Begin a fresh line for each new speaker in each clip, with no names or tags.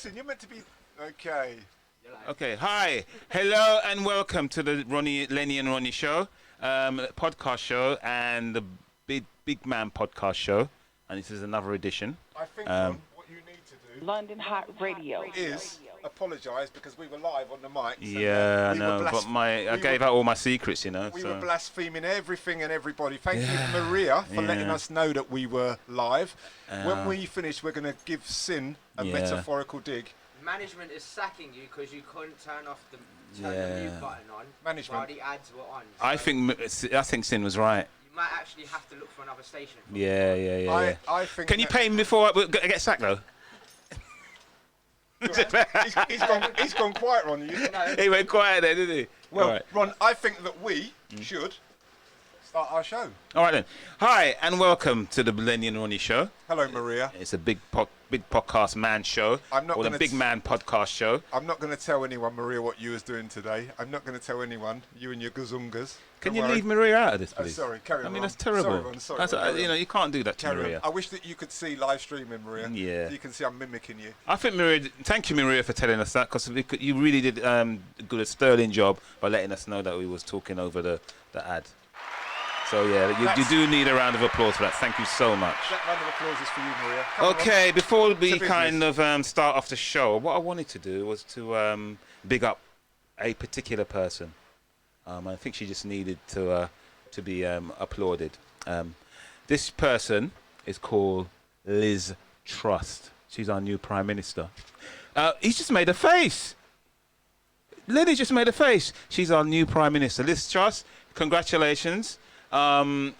Listen, you're meant to be... Okay.
Okay, hi, hello and welcome to the Lennie and Ronnie show, podcast show and the Big Man podcast show, and this is another edition.
I think, Ron, what you need to do...
London Hot Radio.
...is apologise because we were live on the mic.
Yeah, I know, but I gave out all my secrets, you know.
We were blaspheming everything and everybody. Thank you, Maria, for letting us know that we were live. When we finish, we're going to give Sin a metaphorical dig.
Management is sacking you because you couldn't turn the mute button on while the ads were on. So
I think Sin was right.
You might actually have to look for another station.
Yeah.
I think.
Can you pay me before I get sacked though?
he's gone quiet on you.
No. He went quiet there, didn't he?
Well,
right.
Ron, I think that we should start our show.
All right then. Hi and welcome to the Lennie and Ronnie show.
Hello, Maria.
It's a big podcast man show. Or the big man podcast show.
I'm not going to tell anyone, Maria, what you was doing today. I'm not going to tell anyone, you and your gazungas.
Can you leave Maria out of this, please?
Sorry, carry on.
I mean, that's terrible.
Sorry, Ron.
You can't do that to Maria.
I wish that you could see live streaming, Maria.
Yeah.
So you can see I'm mimicking you.
I think thank you, Maria, for telling us that, because you really did a sterling job by letting us know that we was talking over the ad. So yeah, you do need a round of applause for that. Thank you so much.
That round of applause is for you, Maria.
Okay, before we kind of start off the show, what I wanted to do was to big up a particular person. I think she just needed to be applauded. This person is called Liz Truss. She's our new Prime Minister. He's just made a face. Lennie just made a face. She's our new Prime Minister. Liz Truss, congratulations. Oh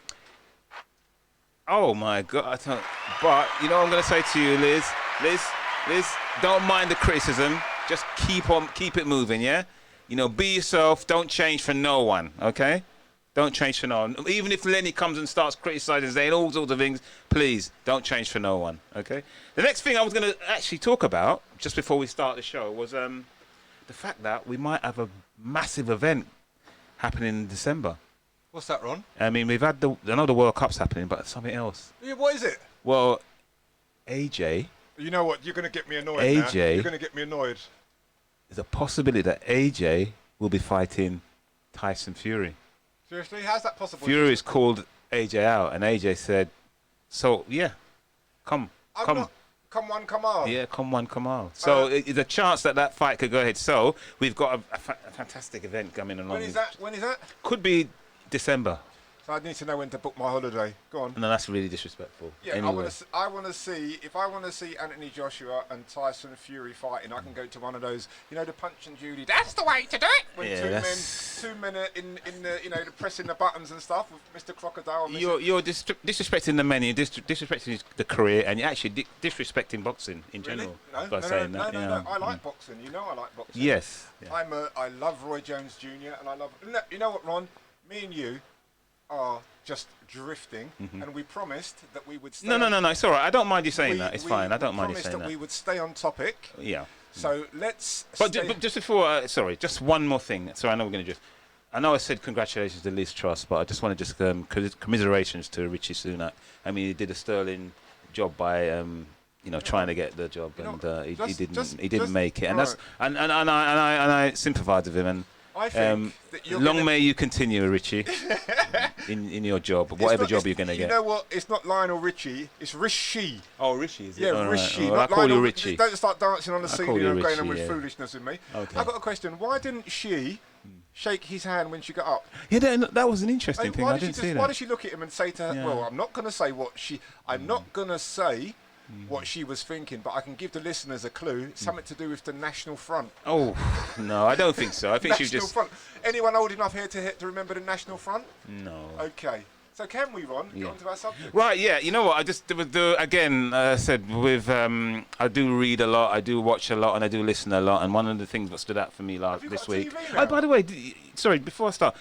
my God! But you know what I'm going to say to you, Liz. Liz, don't mind the criticism. Just keep it moving, yeah. You know, be yourself. Don't change for no one, okay? Don't change for no one. Even if Lennie comes and starts criticizing, saying all sorts of things, please don't change for no one, okay? The next thing I was going to actually talk about just before we start the show was the fact that we might have a massive event happening in December.
What's that, Ron?
I mean, I know the World Cup's happening, but something else.
Yeah, what is it?
Well, AJ.
You know what? You're going to get me annoyed
AJ.
now. You're going to get me annoyed.
There's a possibility that AJ will be fighting Tyson Fury.
Seriously? How's that possible?
Fury's called AJ out, and AJ said, so, yeah, come.
Come one, come all.
Yeah, come one, come all. So there's a chance that fight could go ahead. So we've got a fantastic event coming along.
When is that?
Could be December.
So I need to know when to book my holiday. Go on.
No, that's really disrespectful.
Yeah, anyway. I want to see, if I want to see Anthony Joshua and Tyson Fury fighting, I can go to one of those, you know, the Punch and Judy. That's the way to do it. When two men are in the, you know, pressing the buttons and stuff with Mr. Crocodile. And
You're disrespecting the men, you're disrespecting the career, and you're actually disrespecting boxing in general.
No, I like boxing. You know I like boxing.
Yes. Yeah.
I love Roy Jones Jr. and I love. You know what, Ron? Me and you are just drifting, and we promised that we would stay.
No, it's all right. I don't mind you saying that. It's fine. I don't mind you saying that.
We promised that we would stay on topic.
Yeah.
So let's.
But just before, just one more thing. So I know we're going to just. I know I said congratulations to Liz Truss, but I just want to just commiserations to Richie Sunak. I mean, he did a sterling job by trying to get the job, and he didn't make it, and that's and I sympathise with him, and
I think that
long may you continue, Richie, in your job, whatever job you're going to get.
You know what? It's not Lionel Richie. It's Rishi.
Oh, Rishi, is it?
Yeah, Rishi.
Right. Well, I call you Richie.
Don't start dancing on the ceiling and going on with
yeah.
foolishness with me.
Okay.
I've got a question. Why didn't she shake his hand when she got up?
Yeah, that was an interesting thing. I didn't see that.
Why did she look at him and say to her, well, I'm not going to say what she was thinking, but I can give the listeners a clue. Something to do with the National Front.
Oh, no, I don't think so. I think she just...
Front. Anyone old enough here to remember the National Front?
No.
Okay. So can we, Ron, get on to our subject?
Right, yeah. You know what? I just said with I do read a lot, I do watch a lot, and I do listen a lot. And one of the things that stood out for me this week. Oh, by the way, sorry, before I start,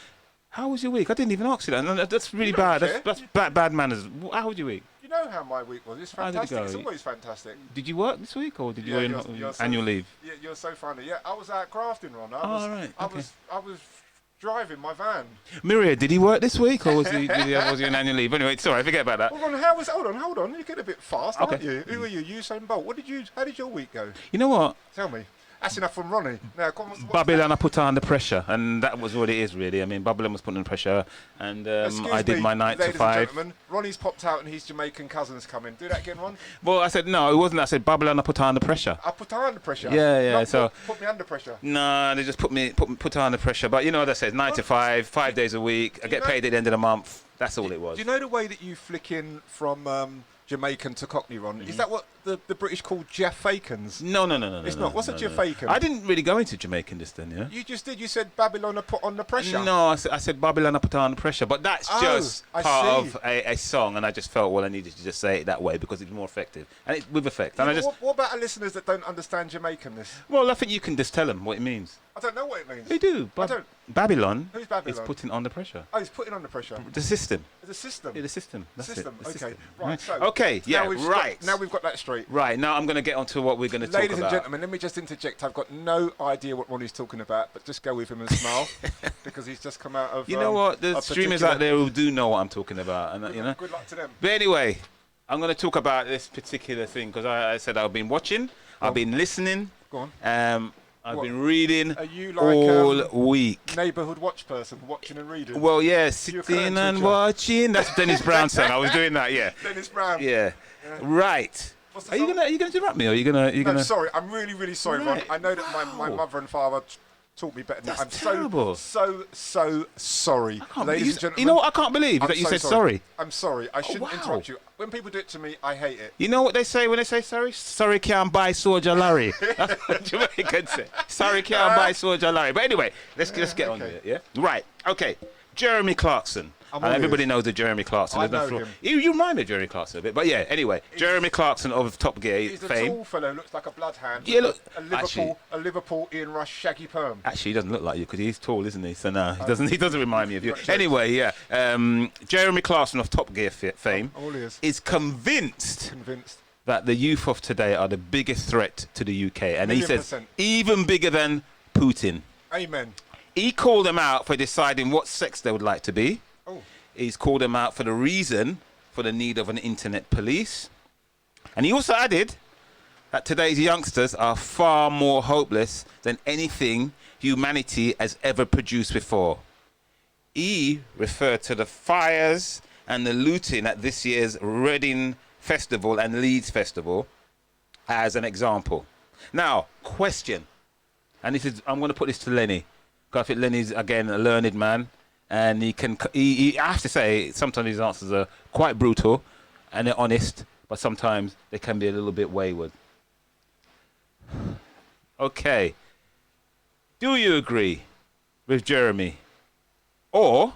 how was your week? I didn't even ask you that. And that's really bad. That's bad manners. How was your week?
You know how my week was. It's fantastic. It's always fantastic.
Did you work this week, or did you annual leave?
Yeah, you're so funny. Yeah, I was out crafting, Ron. I was driving my van.
Miria, did he work this week, or was he on annual leave? Anyway, sorry, forget about that.
Hold on. You get a bit fast, aren't you? Who are you? Usain Bolt. How did your week go?
You know what?
Tell me. That's enough from Ronnie. Now,
Babylon, I put her under pressure, and that was what it is, really. I mean, Babylon was put under pressure, and I did my 9 to 5.
Ladies and gentlemen, Ronnie's popped out and his Jamaican cousin's coming. Do that again, Ron.
Well, I said, no, it wasn't. I said, Babylon, I put her under pressure.
I put her under pressure?
Yeah, so...
Put me under pressure?
No, they just put her under pressure. But you know what I said, 9 to 5, 5 days a week. I get paid at the end of the month. That's all it was.
Do you know the way that you flick in from Jamaican to Cockney, Ron? Is that what the British call Jeff Fakins?
No.
It's not. What's a Jeff Fakin?
I didn't really go into Jamaican this then, yeah?
You just did. You said Babylon are put under pressure.
No, I said Babylon are put under pressure. But that's just part of a song, and I just felt, well, I needed to just say it that way because it's more effective. And it's with effect. And
what about our listeners that don't understand Jamaicanness?
Well, I think you can just tell them what it means.
I don't know what it means.
They do.
I don't.
Babylon.
Who's Babylon?
Is putting under pressure.
Oh, he's putting under pressure.
The system.
The system.
Yeah, the system. That's
system.
it. The
okay.
system.
Right. So
okay. Yeah.
Now we've got that straight.
Right. Now I'm going to get on to what we're going to talk about.
Ladies and gentlemen, let me just interject. I've got no idea what Ronnie's talking about, but just go with him and smile because he's just come out of.
You know what? The streamers out there who do know what I'm talking about, and you know.
Good luck to them.
But anyway, I'm going to talk about this particular thing because I said I've been watching, I've been listening.
Go on.
I've been reading
Are you like
all week.
Neighbourhood watch person, watching and reading?
Well, yeah, sitting and watching. That's Dennis Brown's song. I was doing that, yeah.
Dennis Brown.
Yeah. Right. Are you gonna interrupt me, or are you gonna?
No, sorry. I'm really sorry,
right.
Ron. I know that my mother and father taught me better than that. I'm
terrible.
so sorry. Ladies and gentlemen.
You know what I can't believe is that you said sorry.
I'm sorry. I shouldn't interrupt you. When people do it to me, I hate it.
You know what they say when they say sorry? Sorry can't buy Soldier Larry. That's what Jamaicans say. Sorry can't buy Soldier Larry. But anyway, let's get on with it, yeah? Right, okay. Jeremy Clarkson. Everybody knows that Jeremy Clarkson.
I know him.
You remind me of Jeremy Clarkson a bit. But yeah, anyway, Jeremy Clarkson of Top Gear
he's
fame.
He's a tall fellow, looks like a bloodhound.
Yeah, look.
A Liverpool Ian Rush shaggy perm.
Actually, he doesn't look like you because he's tall, isn't he? So no, he doesn't remind me of you. Anyway, yeah. Jeremy Clarkson of Top Gear fame is convinced that the youth of today are the biggest threat to the UK. And he says even bigger than Putin.
Amen.
He called them out for deciding what sex they would like to be.
Oh.
He's called them out for the reason for the need of an internet police. And he also added that today's youngsters are far more hopeless than anything humanity has ever produced before. He referred to the fires and the looting at this year's Reading Festival and Leeds Festival as an example. Now, question, and this is, I'm going to put this to Lennie, because I think Lennie's, again, a learned man. And I have to say, sometimes his answers are quite brutal and they're honest, but sometimes they can be a little bit wayward. Okay. Do you agree with Jeremy? Or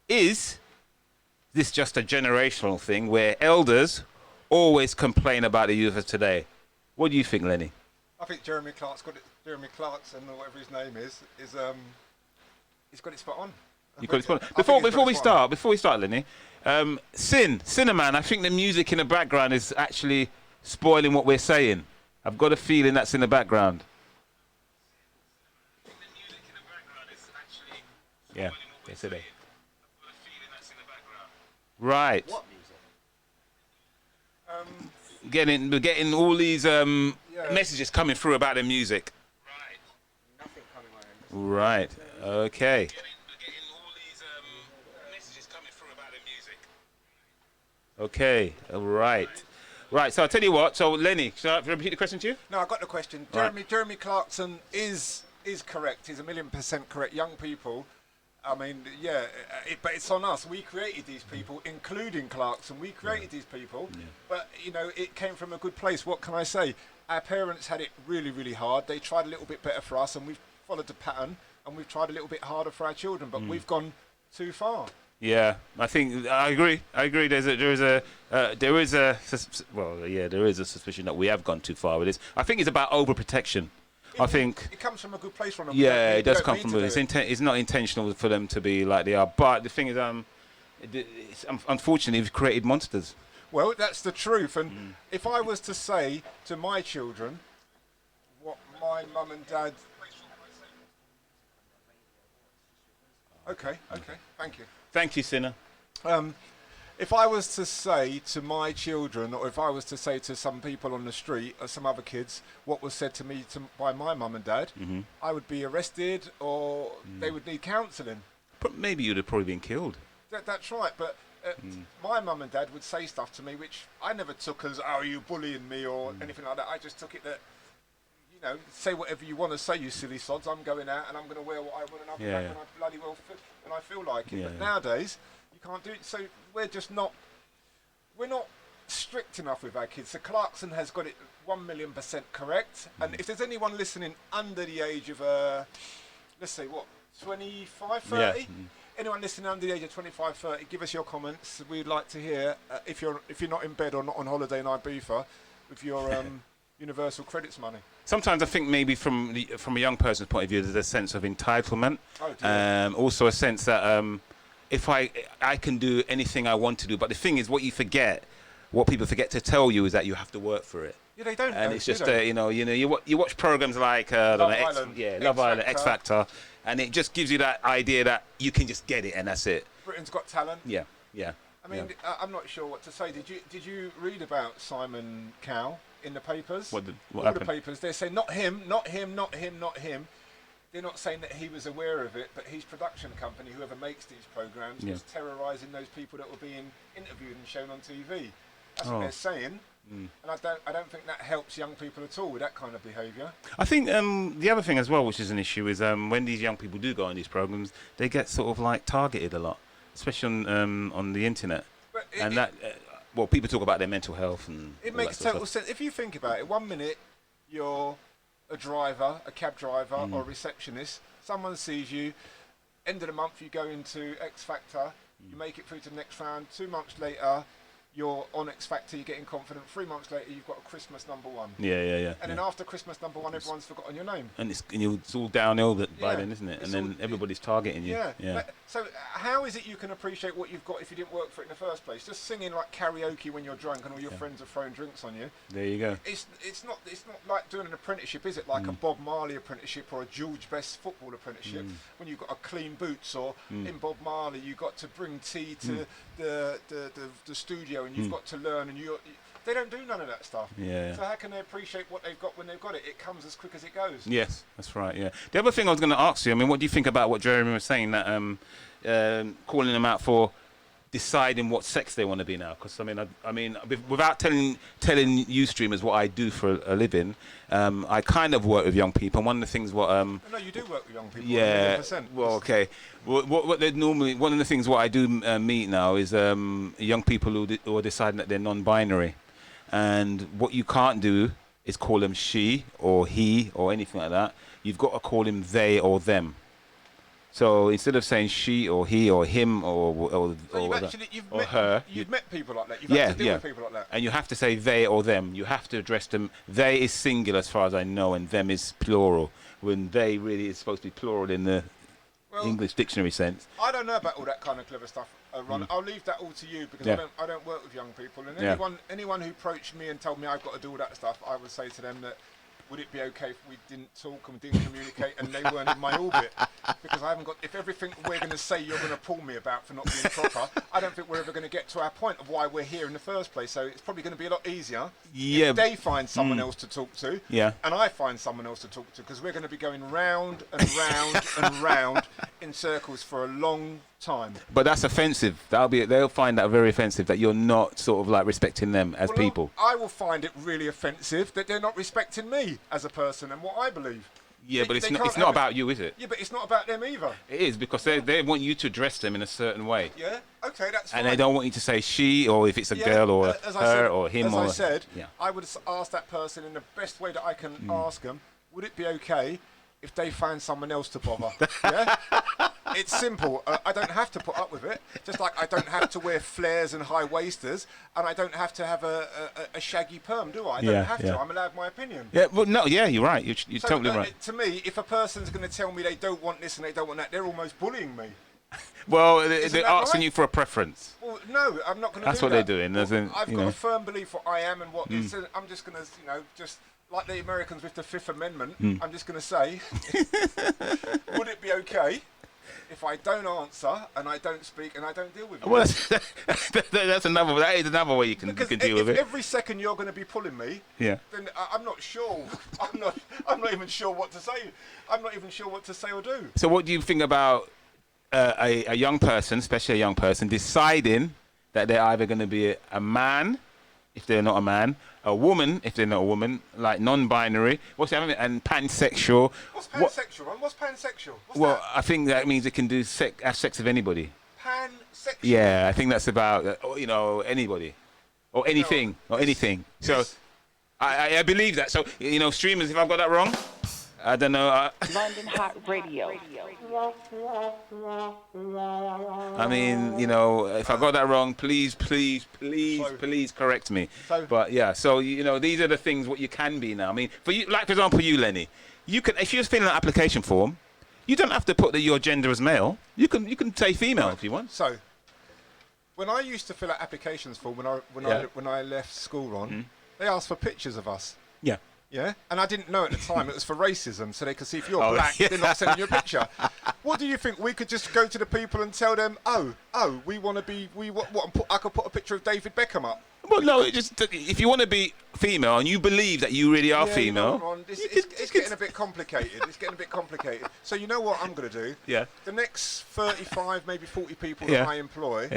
is this just a generational thing where elders always complain about the youth of today? What do you think, Lennie?
I think Jeremy Clarkson, or whatever his name is he's got it spot on.
You got it spot on. Before we start, Lennie, Cinnamon, I think the music in the background is actually spoiling what we're saying. I've got a feeling that's in the background. Yeah, yes it is. Right. What music? We're getting all these messages coming through about the music.
Right. Nothing coming on.
Right. Okay. Okay. All right. Right. So I'll tell you what. So Lennie, shall I repeat the question to you?
No, I got the question.
Right.
Jeremy Clarkson is correct. He's 1,000,000% correct. Young people. I mean, yeah, but it's on us. We created these people, including Clarkson. We created these people, but you know, it came from a good place. What can I say? Our parents had it really hard. They tried a little bit better for us, and we've followed the pattern. And we've tried a little bit harder for our children, but we've gone too far. Yeah,
I think I agree. There is a suspicion that we have gone too far with this. I think it's about overprotection. I think
it comes from a good place from them.
Yeah, it does come from. It's not intentional for them to be like they are. But the thing is, unfortunately, we've created monsters.
Well, that's the truth. And if I was to say to my children what my mum and dad Okay. Thank you.
Thank you, Sinner.
If I was to say to my children, or if I was to say to some people on the street or some other kids what was said to me by my mum and dad, I would be arrested or they would need counselling.
But maybe you'd have probably been killed.
That's right, but my mum and dad would say stuff to me which I never took as, oh, are you bullying me or anything like that. I just took it that, you know, say whatever you want to say, you silly sods. I'm going out and I'm going to wear what I want and I'll be back when I bloody well feel, and I feel like it. But nowadays, you can't do it. So we're not strict enough with our kids. So Clarkson has got it 1,000,000% correct. And if there's anyone listening under the age of, let's say, 25, 30? Yeah. Anyone listening under the age of 25, 30, give us your comments. We'd like to hear if you're not in bed or not on holiday in Ibiza with your Universal Credits money.
Sometimes I think maybe from a young person's point of view, there's a sense of entitlement. Also a sense that if I can do anything I want to do, but the thing is, what people forget to tell you is that you have to work for it.
Yeah, they don't.
And it's just you watch programs like Love Island, X Factor, and it just gives you that idea that you can just get it and that's it.
Britain's Got Talent.
Yeah.
I mean, I'm not sure what to say. Did you read about Simon Cowell in the papers?
What
All
happened?
the papers. They're saying not him. They're not saying that he was aware of it, but his production company, whoever makes these programs, was terrorising those people that were being interviewed and shown on TV. That's what they're saying. And I don't think that helps young people at all with that kind of behaviour.
I think the other thing as well, which is an issue, is when these young people do go on these programs, they get sort of like targeted a lot, especially on the internet. People talk about their mental health and
it makes total sense. If you think about it, 1 minute you're a driver, a cab driver or a receptionist, someone sees you, end of the month you go into X Factor, you make it through to the next round, 2 months later you're on X Factor, you're getting confident, 3 months later you've got a Christmas #1.
Yeah.
And then after Christmas #1 everyone's forgotten your name.
And it's all downhill by then, isn't it? And then everybody's targeting you.
Yeah. So how is it you can appreciate what you've got if you didn't work for it in the first place? Just singing like karaoke when you're drunk and all your friends are throwing drinks on you.
There you go.
It's not like doing an apprenticeship, is it? Like a Bob Marley apprenticeship or a George Best football apprenticeship when you've got to clean boots, or in Bob Marley you've got to bring tea to the studio and you've got to learn, and they don't do none of that stuff.
Yeah.
So how can they appreciate what they've got when they've got it? It comes as quick as it goes.
Yes, that's right. Yeah. The other thing I was going to ask you, I mean, what do you think about what Jeremy was saying, that calling them out for deciding what sex they want to be now? Because I mean, without telling you streamers what I do for a living, I kind of work with young people. And one of the things
no, you do work with young people.
Yeah.
100%.
Well, okay. What they normally, one of the things what I do meet now is young people who are deciding that they're non-binary, and what you can't do is call them she or he or anything like that. You've got to call him they or them. So instead of saying she or he or him or her,
you've met people like that. You've had to deal with people like that.
And you have to say they or them. You have to address them. They is singular as far as I know, and them is plural. When they really is supposed to be plural in the English dictionary sense.
I don't know about all that kind of clever stuff, Ron. I'll leave that all to you because I don't work with young people. And anyone who approached me and told me I've got to do all that stuff, I would say to them that, would it be okay if we didn't talk and didn't communicate and they weren't in my orbit? Because I haven't got, if everything we're going to say you're going to pull me about for not being proper, I don't think we're ever going to get to our point of why we're here in the first place. So it's probably going to be a lot easier if they find someone else to talk to and I find someone else to talk to, because we're going to be going round and round and round in circles for a long time.
But that's offensive. They'll find that very offensive, that you're not sort of like respecting them as people.
I will find it really offensive that they're not respecting me as a person and what I believe.
Yeah, but it's not about you, is it?
Yeah, but it's not about them either.
It is, because they want you to address them in a certain way.
Yeah, okay, that's fine.
And they don't want you to say she, or if it's a girl, or her, or him.
As I said, I would ask that person in the best way that I can ask them, would it be okay if they find someone else to bother? Yeah? It's simple. I don't have to put up with it. Just like I don't have to wear flares and high waisters, and I don't have to have a shaggy perm, do I? I don't have to. I'm allowed my opinion.
Yeah, well, no, yeah, you're right. You're
so,
totally right.
To me, if a person's going to tell me they don't want this and they don't want that, they're almost bullying me.
Well, they're asking you for a preference.
Well, no, I'm not going to do that.
That's what they're doing.
I've got a firm belief what I am and what is. I'm just going to, just like the Americans with the Fifth Amendment, I'm just going to say, would it be okay if I don't answer and I don't speak and I don't deal with you.
Well, that's another. That is another way you can deal with it.
Every second you're going to be pulling me, then I'm not sure. I'm not even sure what to say. I'm not even sure what to say or do.
So, what do you think about a young person, especially a young person, deciding that they're either going to be a man, if they're not a man, a woman, if they're not a woman, like non-binary, and pansexual?
What's pansexual? What's pansexual? What's
well,
that?
I think that means it can have sex with anybody.
Pansexual?
Yeah, I think that's about, anybody. Or anything. So, I believe that. So, streamers, if I've got that wrong, I don't know.
London Hot Radio.
I mean, if I got that wrong, please correct me. But yeah, so these are the things what you can be now. I mean, for example, you, Lenny, you can, if you're filling an application form, you don't have to put your gender as male. You can say female if you want.
So, when I used to fill out applications form when I left school, Ron, they asked for pictures of us.
Yeah.
Yeah, and I didn't know at the time it was for racism, so they could see if you're black, they're not sending you a picture. What do you think? We could just go to the people and tell them, we want to be, I could put a picture of David Beckham up.
Well, no, if you want to be female and you believe that you really are female,
Ron, it's getting a bit complicated. It's getting a bit complicated. So you know what I'm going to do?
Yeah.
The next 35, maybe 40 people that I employ,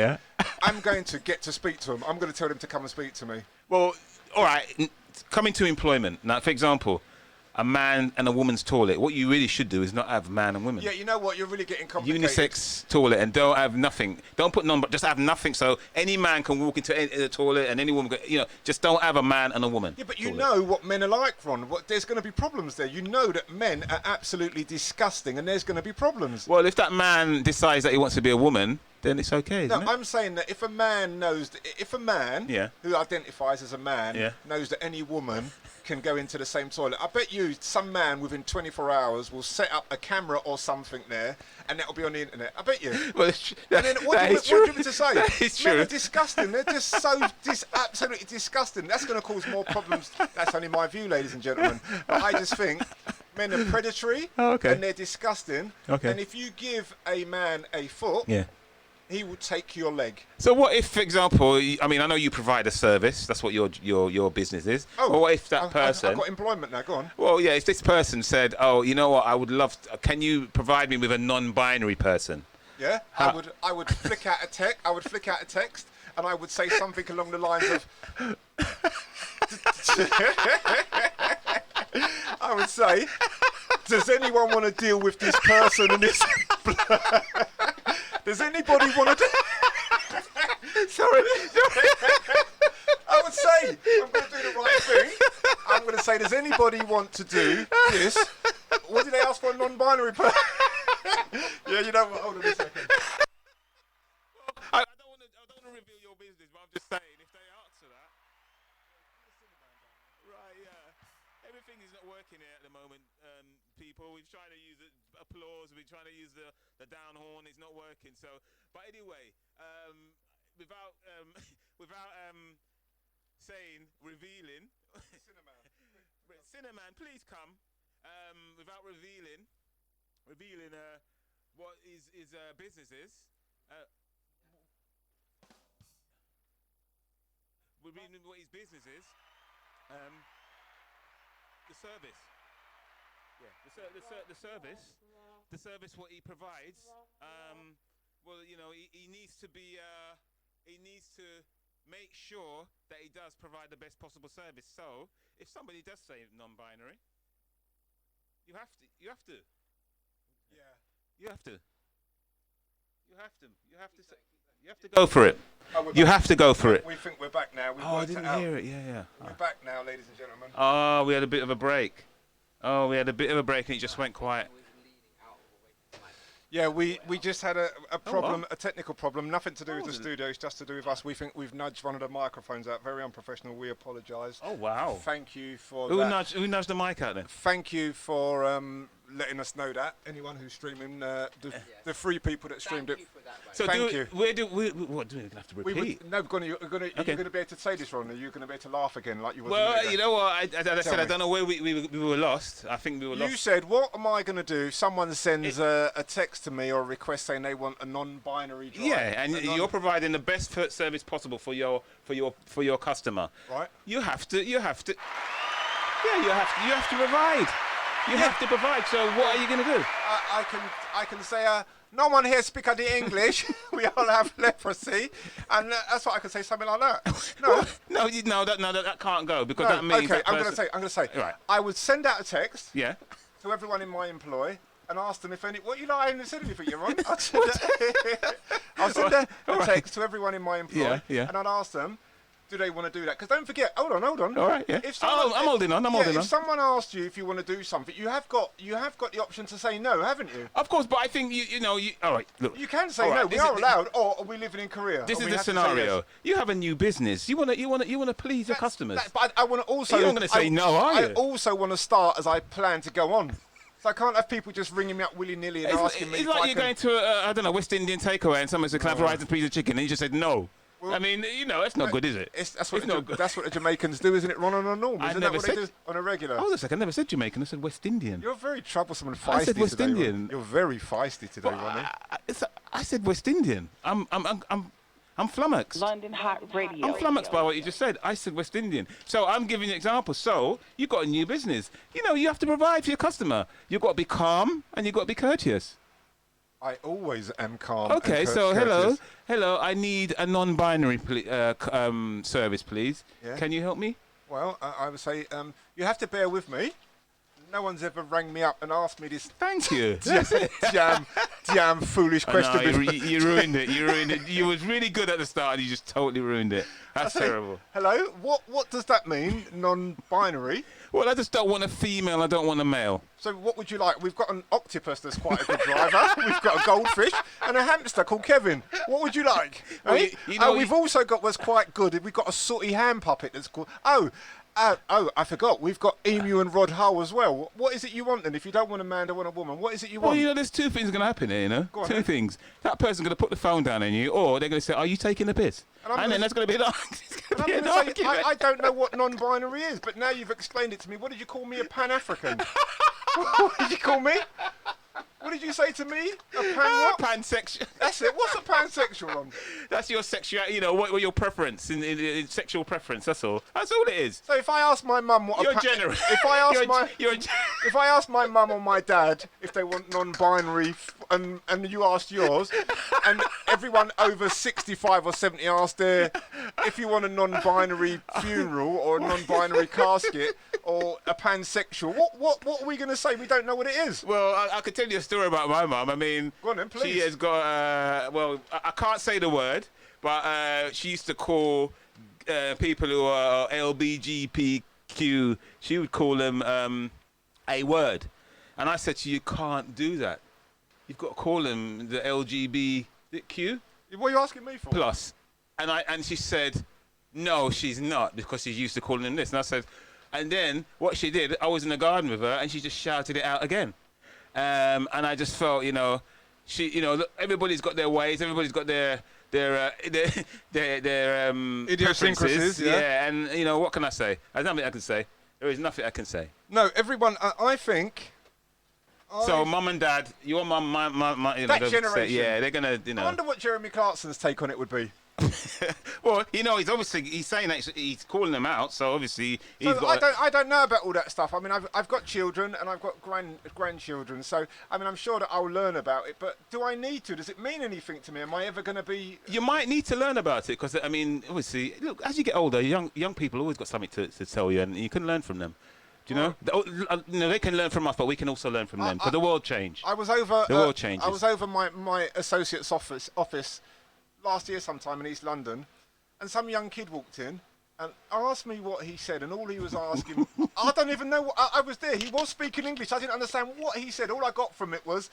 I'm going to get to speak to them. I'm going to tell them to come and speak to me.
Well, all right. Coming to employment now, for example, a man and a woman's toilet. What you really should do is not have man and women.
Yeah, you know what? You're really getting complicated.
Unisex toilet, and don't have nothing. Don't put none, but just have nothing. So any man can walk into the toilet, and any woman, just don't have a man and a woman.
Yeah, but you know what men are like, Ron. There's going to be problems there. You know that men are absolutely disgusting, and there's going to be problems.
Well, if that man decides that he wants to be a woman, then it's okay, isn't it?
I'm saying that if a man who identifies as a man knows that any woman can go into the same toilet, I bet you some man within 24 hours will set up a camera or something there, and that'll be on the internet. I bet you.
Well,
and then what do you want me to say?
That is true.
Men are disgusting. They're just so absolutely disgusting. That's going to cause more problems. That's only my view, ladies and gentlemen. But I just think men are predatory and they're disgusting. Okay. And if you give a man a foot, he will take your leg.
So what if, for example, I know you provide a service. That's what your business is.
Oh,
or what if that person...
I've got employment now, go on.
Well, yeah, if this person said, oh, you know what, I would love... can you provide me with a non-binary person?
Yeah, I would flick out a text, and I would say something along the lines of... I would say, does anyone want to deal with this person and this... Does anybody want to do... Sorry. I would say, I'm going to do the right thing. I'm going to say, does anybody want to do this? What did they ask for, a non-binary person? Yeah, you know what? Hold on a second.
I don't want to reveal your business, but I'm just saying, if they answer that... Right, yeah. Everything is not working here at the moment, people. We've tried to use applause, we're trying to use the down horn, it's not working. So, but anyway, without saying, revealing, Cinnamon, please come. Without revealing what his business is. Revealing what his business is. The service. Yeah, the service what he provides. Well, he needs to be. He needs to make sure that he does provide the best possible service. So, if somebody does say non-binary, you have to.
Yeah.
You have to go for it. You have to go for it.
We think we're back now.
I didn't hear it. Yeah.
We're back now, ladies and gentlemen.
Oh, we had a bit of a break. And it just went quiet.
Yeah, we just had a problem, a technical problem, nothing to do with the studio, it's just to do with us. We think we've nudged one of the microphones out, very unprofessional, we apologise.
Oh, wow.
Thank you for
that. Who nudged the mic out then?
Thank you for letting us know that. Anyone who's streaming, the 3 people that streamed it.
So
thank you.
What do we have to repeat?
You're going to be able to say this, Ron. You're going to be able to laugh again like you was.
Well, you know what? As I said, I don't know where we were lost. I think we were lost.
You said, what am I going to do? Someone sends a text to me or a request saying they want a non-binary drive.
Yeah, and you're providing the best service possible for your customer.
Right.
You have to provide. You have to provide. So what are you going to do?
I can say, no one here speaks the English. We all have leprosy, and that's what I can say. Something like that. No,
that can't go because that means.
Okay, I'm going to say.
Right.
I would send out a text.
Yeah.
To everyone in my employ. And ask them if any. What you like? I haven't said anything. You're wrong. I'll send a text to everyone in my employ.
Yeah.
And I'd ask them, do they want to do that? Because don't forget. Hold on.
All right. Yeah. I'm holding on.
If someone asks you if you want to do something, you have got the option to say no, haven't you?
Of course, but I think you know. All right. Look.
You can say no. We are allowed. Or are we living in Korea?
This is the scenario. Yes? You have a new business. You want to please your customers.
But I want to also.
You're not going to say no, are you?
I also want to start as I plan to go on. So I can't have people just ringing me up willy-nilly and asking me.
It's like you're going to I don't know, West Indian takeaway and someone said, "Can I have a rice and piece of chicken?" And you just said no. Well, I mean, it's not good, is it?
That's what the Jamaicans do, isn't it? Ron on a normal. Isn't that what they do on a regular?
Hold on a second. I never said Jamaican. I said West Indian.
You're very troublesome and feisty.
I said West
today,
Indian.
Ron. You're very feisty today, Ronnie.
I said West Indian. I'm flummoxed.
London Hot Radio.
I'm flummoxed by what you just said. I said West Indian. So I'm giving you examples. So you've got a new business. You have to provide for your customer. You've got to be calm and you've got to be courteous.
I always am calm.
Okay, so hello. I need a non-binary service, please. Yeah. Can you help me?
Well, I would say you have to bear with me. No one's ever rang me up and asked me this.
Thank you.
damn foolish question.
No, you ruined it. You was really good at the start and you just totally ruined it. That's terrible.
Hello? What does that mean, non-binary?
Well, I just don't want a female. I don't want a male.
So what would you like? We've got an octopus that's quite a good driver. We've got a goldfish and a hamster called Kevin. What would you like? Well, we've also got what's quite good. We've got a sooty hand puppet that's called... I forgot. We've got Emu and Rod Hull as well. What is it you want then? If you don't want a man, don't want a woman. What is it you want?
Well, there's 2 things going to happen here,
Go on,
Two things. That person's going to put the phone down on you, or they're going to say, "Are you taking the piss?" And then that's going to be an argument.
I don't know what non-binary is, but now you've explained it to me. What did you call me? A Pan-African? What did you call me? What did you say to me? A
pansexual.
That's it. What's a pansexual on?
That's your sexuality, what your preference, in sexual preference, that's all. That's all it is.
So if I ask my mum what
You're generous.
If I ask if I ask my mum or my dad if they want non-binary and you asked yours and everyone over 65 or 70 asked if you want a non-binary funeral or a non-binary casket or a pansexual, what are we going to say? We don't know what it is.
Well, I could tell you a story about my mum. I mean,
go on then, please.
She has got, I can't say the word, but she used to call people who are LBGPQ, she would call them a word. And I said to you, can't do that. You've got to call them the LGBTQ.
What are you asking me for?
Plus. And she said, no, she's not, because she's used to calling them this. And I said, and then what she did, I was in the garden with her, and she just shouted it out again. And I just felt, she, look, everybody's got their ways, everybody's got their
idiosyncrasies.
Yeah, and what can I say? There's nothing I can say. There is nothing I can say.
No, everyone. I think.
So, mum and dad, your mum, my
that generation.
Yeah, they're gonna,
I wonder what Jeremy Clarkson's take on it would be.
Well, he's saying that he's calling them out, so obviously he's
I don't know about all that stuff. I mean, I've got children and I've got grandchildren, so I mean, I'm sure that I'll learn about it. But do I need to? Does it mean anything to me? Am I ever going to be?
You might need to learn about it because I mean, obviously, look, as you get older, young people always got something to tell you, and you can learn from them. Do you know? They can learn from us, but we can also learn from them because the world changed.
I was over.
The world changes.
I was over my associate's office last year sometime in East London, and some young kid walked in and asked me what he said, and all he was asking, I don't even know what, I was there, he was speaking English, I didn't understand what he said, all I got from it was,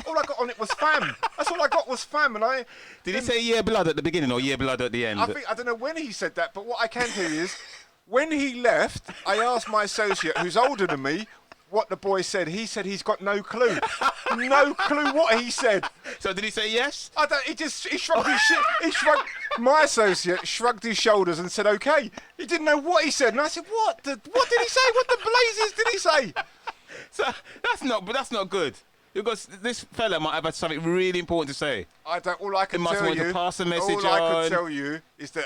all I got on it was fam, that's all I got was fam, and
Did he say yeah blood at the beginning or yeah blood at the end?
I don't know when he said that, but what I can tell you is, when he left, I asked my associate, who's older than me, what the boy said. He said he's got no clue. No clue what he said.
So did he say yes?
I don't. He shrugged his shit. My associate shrugged his shoulders and said, "Okay." He didn't know what he said, and I said, "What? What did he say? What the blazes did he say?"
So that's not good. Because this fella might have had something really important to say.
All I can tell you.
To pass a message
all I can tell you is that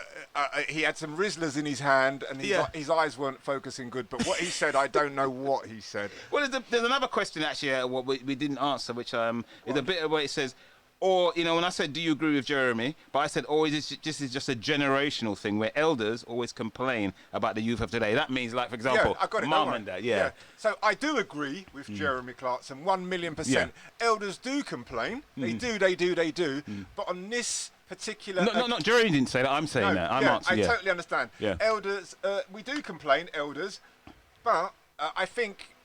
he had some Rizzlers in his hand, and his eyes weren't focusing good. But what he said, I don't know what he said.
Well, there's another question actually. What we didn't answer, which is a bit of where it says. Or, when I said, do you agree with Jeremy? But I said, is this just a generational thing where elders always complain about the youth of today? That means, like, for example, mum and dad. Yeah.
So I do agree with Jeremy Clarkson, 1,000,000%. Yeah. Elders do complain. They do. But on this particular...
No, Jeremy didn't say that. I'm saying that.
I totally understand. Yeah. Elders, we do complain, elders. But I think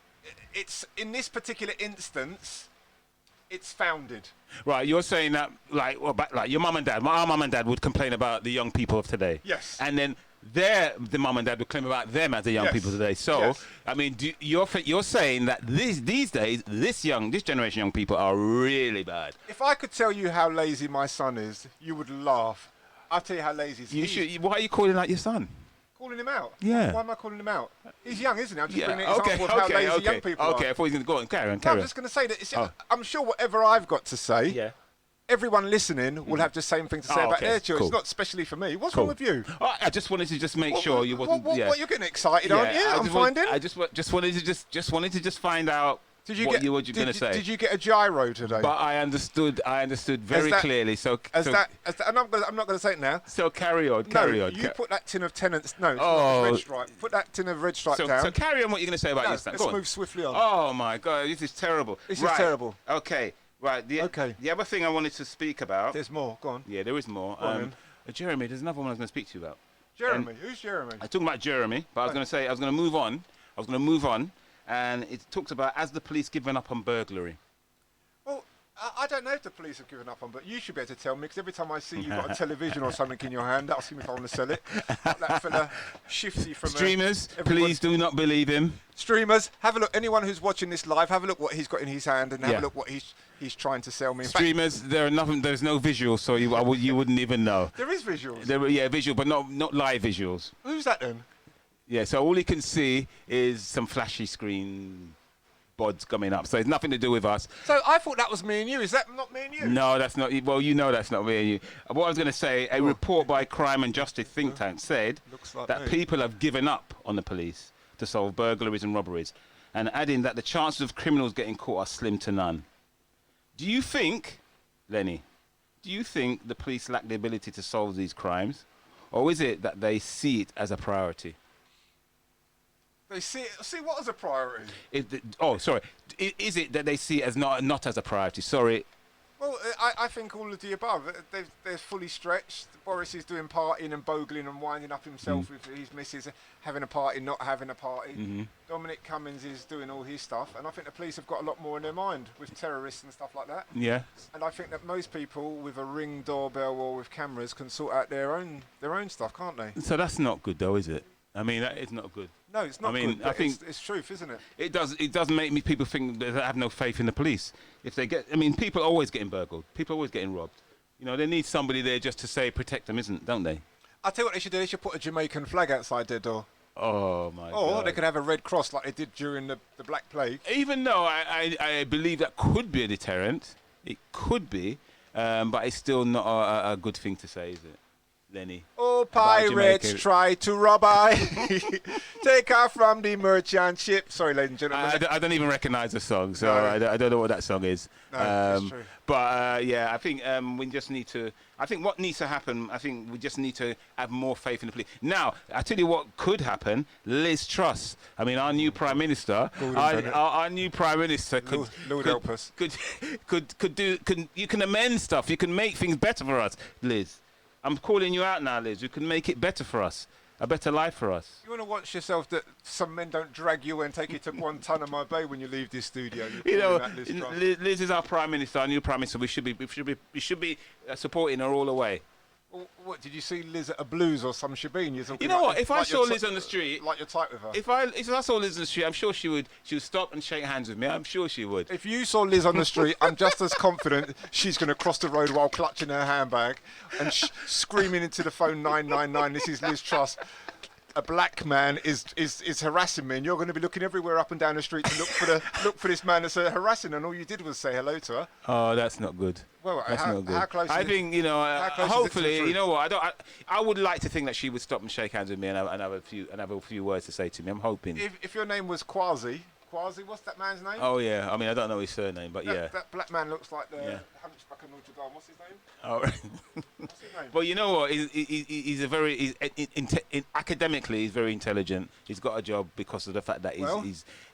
it's, in this particular instance... It's founded.
Right, you're saying that, like your mum and dad, our mum and dad would complain about the young people of today.
Yes.
And then the mum and dad would claim about them as the young people today. So, I mean, you're saying that these days, this generation young people are really bad.
If I could tell you how lazy my son is, you would laugh. I'll tell you how lazy he is.
Why are you calling out your son?
Calling him out?
Yeah.
Why am I calling him out? He's young, isn't he? I'm just bringing an example of how lazy young people are.
Okay, I thought he was going to go on. Carry on.
I'm just going to say that I'm sure whatever I've got to say, everyone listening will have the same thing to say about their children. It's not especially for me. What's wrong with you?
I just wanted to make sure you wasn't...
What, you're getting excited, aren't you? I'm finding.
I just wanted to find out... What you were going to say.
Did you get a gyro today?
But I understood very clearly. So I'm
not going to say it now.
So carry on.
You put that tin of Tennant's. No, Red Stripe. Put that tin of Red Stripe down.
So carry on what you're going to say about your son.
Let's move swiftly on.
Oh my God, this is terrible.
This is terrible.
Okay, right. The other thing I wanted to speak about.
There's more. Go on.
Yeah, there is more. Jeremy, there's another one I was going to speak to you about.
Jeremy, who's Jeremy?
I'm talking about Jeremy, but I was going to move on. And it talks about, has the police given up on burglary?
Well, I don't know if the police have given up on, but you should be able to tell me, because every time I see you've got a television or something in your hand, that'll see me if I want to sell it. Like that fella Shifty from...
Streamers, please do not believe him.
Streamers, have a look. Anyone who's watching this live, have a look what he's got in his hand and have a look what he's trying to sell me.
Streamers, there's no visuals, so you wouldn't even know.
There is visuals?
Visual, but not live visuals.
Who's that then? Yeah,
so all he can see is some flashy screen bods coming up. So it's nothing to do with us.
So I thought that was me and you. Is that not me and you?
No, that's not. Well, that's not me and you. What I was going to say, a report by Crime and Justice think tank said that people have given up on the police to solve burglaries and robberies, and adding that the chances of criminals getting caught are slim to none. Do you think, Lenny, the police lack the ability to solve these crimes, or is it that they see it as a priority?
They see what as a priority?
Is it that they see it as not as a priority? Sorry.
Well, I think all of the above. They're fully stretched. Boris is doing partying and bogling and winding up himself with his missus, having a party, not having a party. Dominic Cummings is doing all his stuff, and I think the police have got a lot more in their mind with terrorists and stuff like that.
Yeah.
And I think that most people with a Ring doorbell or with cameras can sort out their own stuff, can't they?
So that's not good, though, is it? I mean, that is not good.
No, it's not good. I think it's truth, isn't it?
It does make people think that they have no faith in the police. People are always getting burgled. People are always getting robbed. They need somebody there just to say protect them, don't they?
I'll tell you what they should do. They should put a Jamaican flag outside their door.
Oh my God.
Or they could have a red cross like they did during the Black Plague.
Even though I believe that could be a deterrent, it could be, but it's still not a good thing to say, is it? Lenny.
Oh, pirates try to rob I. Take her from the merchant ship. Sorry, ladies and gentlemen.
I don't even recognise the song, so I don't know what that song is.
No, that's true.
But I think we just need to. I think what needs to happen. I think we just need to have more faith in the police. Now, I tell you what could happen. Liz Truss. I mean, our new Prime Minister. Our new Prime Minister could.
Lord help us.
Could do. You can amend stuff. You can make things better for us, Liz. I'm calling you out now, Liz. You can make it better for us, a better life for us.
You want to watch yourself that some men don't drag you and take you to Guantanamo Bay when you leave this studio.
Liz is our Prime Minister, our new Prime Minister. We should be supporting her all the way.
What did you see Liz at a blues or some shebeen?
You know what? If I saw Liz on the street,
like you're tight with her.
If I saw Liz on the street, I'm sure she would stop and shake hands with me. I'm sure she would.
If you saw Liz on the street, I'm just as confident she's going to cross the road while clutching her handbag and screaming into the phone 999. This is Liz Truss. A black man is harassing me, and you're going to be looking everywhere up and down the street to look for this man that's harassing, and all you did was say hello to her.
Oh, that's not good.
Well,
that's not good.
How close?
I think hopefully, you know what? I would like to think that she would stop and shake hands with me and have a few words to say to me. I'm hoping.
If your name was Quasi, what's that man's name?
Oh yeah, I mean I don't know his surname, but yeah.
That black man looks like the Hunchback of Notre Dame. What's his name?
Oh, right.
What's his name?
Well, you know what? Academically, he's very intelligent. He's got a job because of the fact that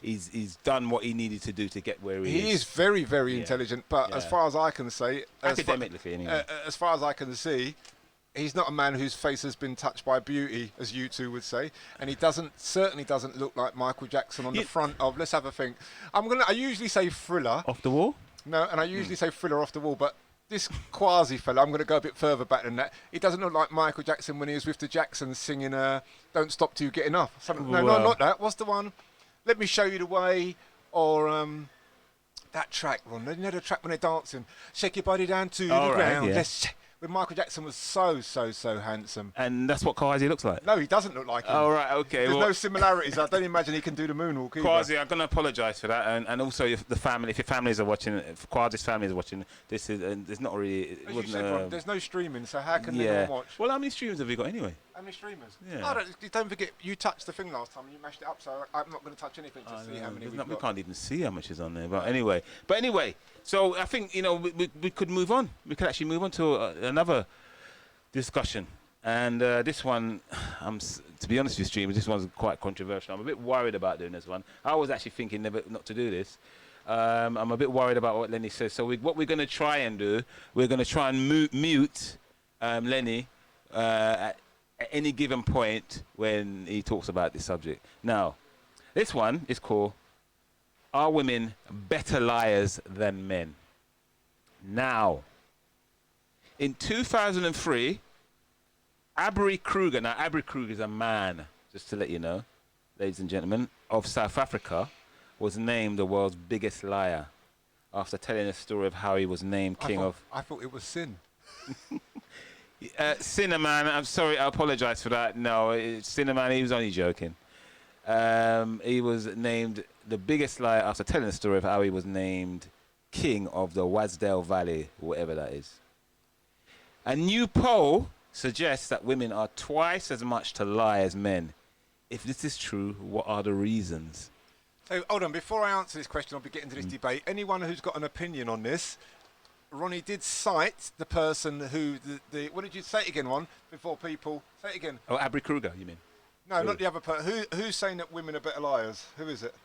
he's done what he needed to do to get where he is.
He is very, very intelligent, but as far as I can say,
academically, anyway.
As far as I can see, he's not a man whose face has been touched by beauty, as you two would say, and he certainly doesn't look like Michael Jackson on the front of. Let's have a think. I usually say Thriller.
Off the Wall.
No, and I usually say Thriller, Off the Wall, but this Quasi fella, I'm going to go a bit further back than that. He doesn't look like Michael Jackson when he was with the Jacksons singing "Don't Stop Till You Get Enough." No, not that. What's the one? Let Me Show You the Way, or that track, Ron. You know the track when they're dancing, shake your body down to the ground.
Yeah.
When Michael Jackson was so handsome.
And that's what Quasi looks like?
No, he doesn't look like him.
Oh, right, okay.
There's no similarities. I don't imagine he can do the moonwalk either.
Quasi, I'm going to apologise for that. And also, if your families are watching, if Quasi's family is watching, this is, there's not really...
As you said, Ron, there's no streaming, so how can they watch?
Well, how many streamers have you got anyway?
How many streamers?
Yeah.
Don't forget, you touched the thing last time and you mashed it up, so I'm not going to touch anything to see how many we've got.
We can't even see how much is on there. But anyway, so I think, we could move on. We could actually move on to another discussion, and this one, to be honest with you, streamers, this one's quite controversial. I'm a bit worried about doing this one. I was actually thinking not to do this. I'm a bit worried about what Lennie says. So what we're going to try and do, we're going to try and mute Lennie at any given point when he talks about this subject. Now, this one is called "Are Women Better Liars Than Men?" Now, in 2003, Abri Kruger, now Abri Kruger is a man, just to let you know, ladies and gentlemen, of South Africa, was named the world's biggest liar after telling a story of how he was named king of...
I thought it was Sin.
Cinnamon, I'm sorry, I apologise for that. No, Cinnamon, he was only joking. He was named the biggest liar after telling a story of how he was named king of the Wasdale Valley, whatever that is. A new poll suggests that women are twice as much to lie as men. If this is true, what are the reasons?
So, hold on, before I answer this question, I'll be getting to this debate. Anyone who's got an opinion on this, Ronnie did cite the person who, what did you say it again, Ron, before people, say it again.
Oh, Abri Kruger, you mean?
No, not the other person. Who's saying that women are better liars? Who is it?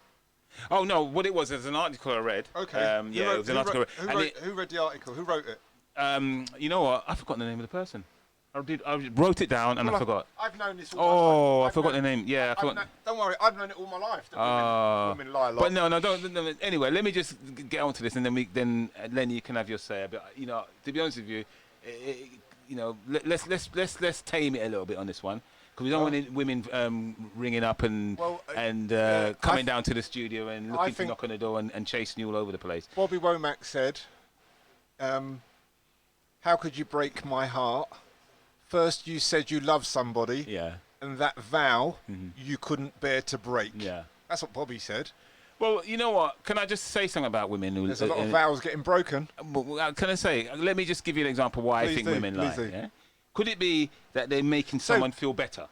Oh, no, what it was, there's an article I read.
Okay.
It was an article.
Who read the article? Who wrote it?
You know what? I've forgotten the name of the person. I wrote it down and I forgot.
I've known this all my life.
I forgot the name. Yeah, I forgot.
Don't worry, I've known it all my life. Women lie a lot.
But no, don't. Anyway, let me just get on to this, and then Lennie, you can have your say. But to be honest with you, let's tame it a little bit on this one, because we don't want any women ringing up and coming down to the studio and looking to knock on the door and chasing you all over the place.
Bobby Womack said, "How could you break my heart? First you said you love somebody, and that vow you couldn't bear to break."
Yeah.
That's what Bobby said.
Well, you know what? Can I just say something about women?
There's a lot of vows getting broken.
Can I say? Let me just give you an example why I think women lie. Yeah? Could it be that they're making someone feel better?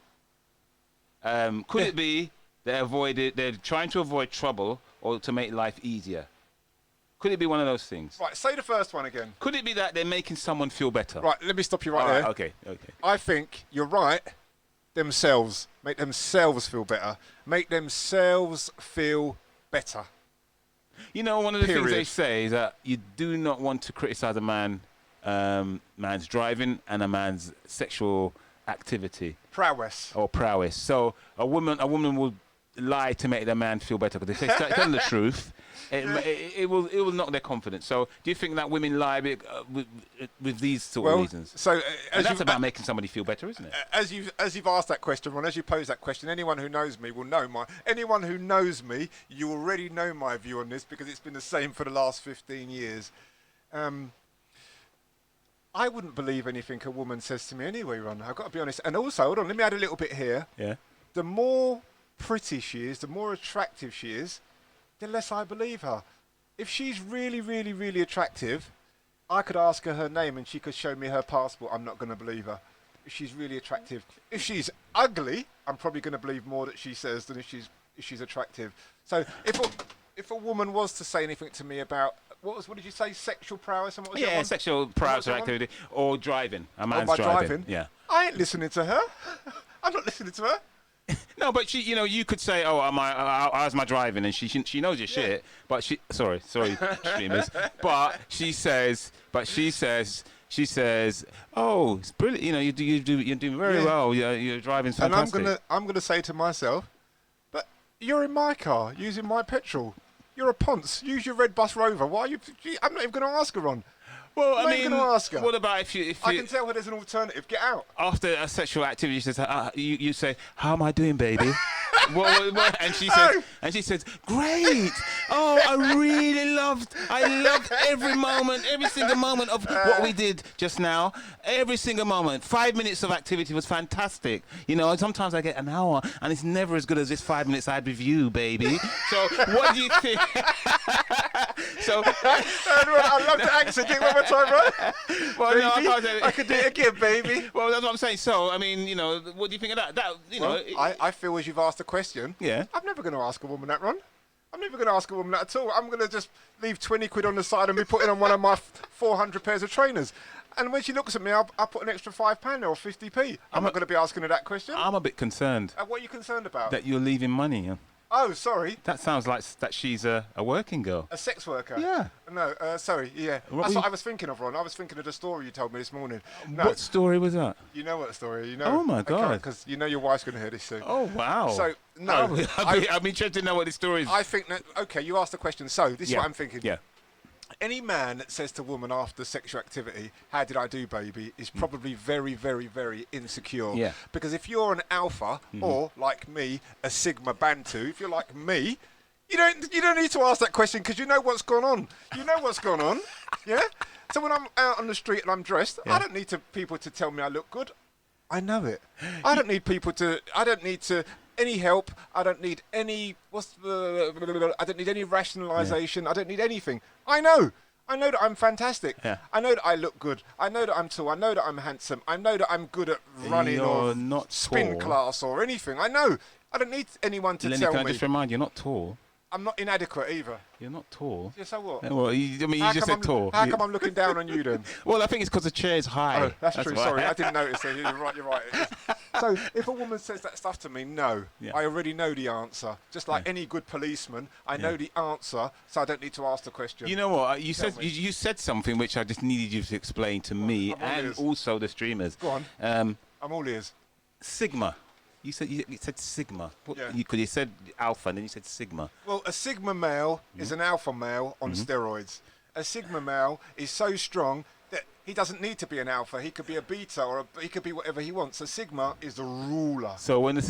Could it be they're trying to avoid trouble or to make life easier? Could it be one of those things?
Right, say the first one again.
Could it be that they're making someone feel better?
Right, let me stop you right there.
Okay.
I think you're right. Themselves. Make themselves feel better. Make themselves feel better.
You know, one of the things they say is that you do not want to criticize a man's driving and a man's sexual activity.
Prowess.
So a woman will lie to make the man feel better because they say tell the truth. it will knock their confidence. So do you think that women lie with these sort of reasons?
So
and that's about making somebody feel better, isn't it?
As you've asked that question, Ron, as you pose that question, anyone who knows me will know anyone who knows me, you already know my view on this because it's been the same for the last 15 years. I wouldn't believe anything a woman says to me anyway, Ron. I've got to be honest. And also, hold on, let me add a little bit here.
Yeah.
The more pretty she is, the more attractive she is, the less I believe her. If she's really, really, really attractive, I could ask her name and she could show me her passport. I'm not going to believe her. If she's really attractive. If she's ugly, I'm probably going to believe more that she says than if she's attractive. So if a woman was to say anything to me about what did you say? Sexual prowess and what was
Yeah, sexual prowess or activity or driving. A man's driving. Yeah.
I ain't listening to her. I'm not listening to her.
No, but she, you could say, "Oh, how's my driving?" And she knows your shit. But sorry, streamers. But she says, "Oh, it's brilliant. You're doing very well. You're driving fantastic."
And I'm gonna say to myself, "But you're in my car using my petrol. You're a ponce. Use your red bus Rover. Why are you? I'm not even going to ask her on.
Well,
I'm not even going to ask her.
What about if you?
I can tell her there's an alternative. Get out.
After a sexual activity, she says, you say, "How am I doing, baby?" And she says, "Great. Oh, I loved every single moment of what we did just now. Every single moment. 5 minutes of activity was fantastic. Sometimes I get an hour, and it's never as good as this 5 minutes I had with you, baby." So, what do you think?
I love the accent. Do it one more time, right?
Well, no, I can't say it.
I could do it again, baby.
Well, that's what I'm saying. So, I mean, what do you think of that?
I feel as you've asked a question.
Yeah.
I'm never going to ask a woman that, Ron. I'm never going to ask a woman that at all. I'm going to just leave 20 quid on the side and be putting on one of my 400 pairs of trainers. And when she looks at me, I'll put an extra £5 there or 50p. I'm not going to be asking her that question.
I'm a bit concerned.
What are you concerned about?
That you're leaving money.
Oh, sorry.
That sounds like that she's a working girl.
A sex worker?
Yeah.
No, sorry, yeah. That's what I was thinking of, Ron. I was thinking of the story you told me this morning. No.
What story was that?
You know what story,
Oh, my God.
Because your wife's going to hear this soon.
Oh, wow.
So, no.
I'm interested to know what the story is.
I think that, okay, you asked the question. So, this is what I'm thinking.
Yeah.
Any man that says to a woman after sexual activity, "How did I do, baby?" is probably very, very, very insecure.
Yeah.
Because if you're an alpha or, like me, a Sigma Bantu, if you're like me, you don't need to ask that question because you know what's gone on. You know what's gone on. Yeah? So when I'm out on the street and I'm dressed, I don't need people to tell me I look good. I know it. I don't need any help. I don't need any I don't need any rationalization. I don't need anything. I know that I'm fantastic.
Yeah.
I know that I look good. I know that I'm tall. I know that I'm handsome. I know that I'm good at running or
not
spin
tall.
class or anything. I know. I don't need anyone to tell me.
Can I just remind you, you're not tall.
I'm not inadequate either.
You're not tall.
Yeah, so what?
Well, you just said tall.
How come I'm looking down on you then?
Well, I think it's because the chair's high.
Oh, that's true. Why. Sorry, I didn't notice. You're right. So if a woman says that stuff to me, no. Yeah. I already know the answer. Just like any good policeman, I know the answer, so I don't need to ask the question.
You know what? You said something which I just needed you to explain to me and also the streamers.
Go on. I'm all ears.
Sigma. You said Sigma. You said alpha, and then you said Sigma.
Well, a Sigma male is an alpha male on steroids. A Sigma male is so strong that he doesn't need to be an alpha. He could be a beta, or he could be whatever he wants. A Sigma is the ruler.
So when the